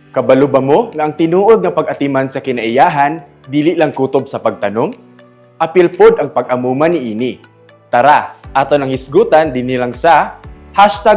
Kabalo ba mo nga ang tinuod nga pag-atiman sa kinaiyahan dili lang kutob sa pagtanom? Apil pod ang pag-amuman ni ini. Tara, ato nang hisgutan dinhi lang sa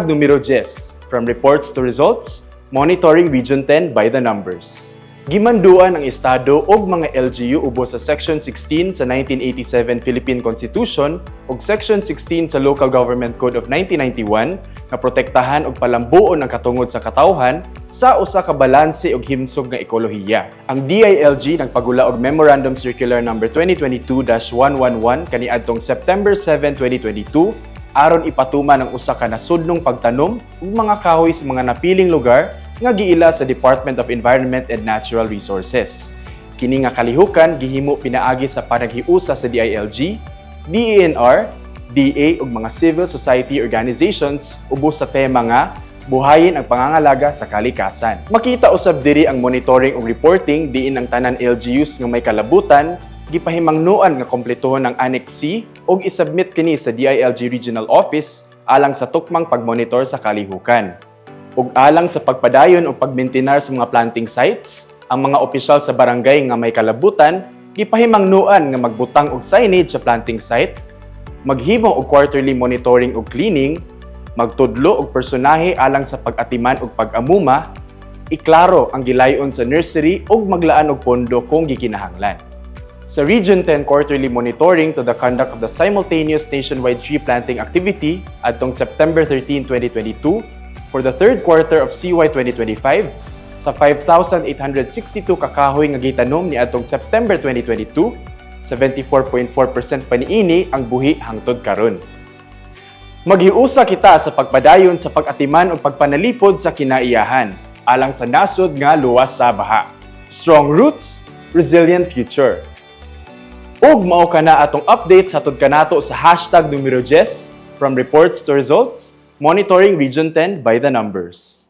#numero 10 from reports to results, monitoring Region 10 by the numbers. Gimanduan ang estado og mga LGU ubos sa Section 16 sa 1987 Philippine Constitution ug Section 16 sa Local Government Code of 1991 na protektahan ug palambuon ang katungod sa katawhan sa usa ka balanse ug himsog nga ekolohiya. Ang DILG nagpagula og Memorandum Circular No. 2022-111 kaniadtong September 7, 2022 aron ipatuman ang usa ka nasudnong pagtanom ug mga kahoy sa mga napiling lugar nga giila sa Department of Environment and Natural Resources. Kini nga kalihukan gihimo pinaagi sa panaghiusa sa DILG, DENR, DA ug mga civil society organizations ubos sa tema nga buhayin ang pangangalaga sa kalikasan. Makita usab diri ang monitoring ug reporting diin ang tanan LGUs nga may kalabutan gipahimangnuan nga kompletuhon ang Annex C ug isubmit kini sa DILG Regional Office alang sa tukmang pagmonitor sa kalihukan. Ug alang sa pagpadayon o pagmintinar sa mga planting sites, ang mga opisyal sa barangay nga may kalabutan gipahimangnuan nga magbutang og signage sa planting site, maghimo og quarterly monitoring ug cleaning, magtudlo og personahe alang sa pag-atiman ug pag-amuma, iklaro ang gilayon sa nursery ug maglaan og pondo kung gikinahanglan. Sa Region 10 quarterly monitoring to the conduct of the simultaneous nationwide tree planting activity adtong September 13, 2022, for the third quarter of CY 2025, sa 5,862 kakahoy nga gitanom ni atong September 2022, 74.4% pa niini ang buhi hangtod karon. Maghiusa kita sa pagpadayon sa pag-atiman o pagpanalipod sa kinaiyahan, alang sa nasod nga luwas sa baha. Strong roots, resilient future. Ug mao kana atong update sa tud kanato sa #numero 10 from reports to results, monitoring Region 10 by the numbers.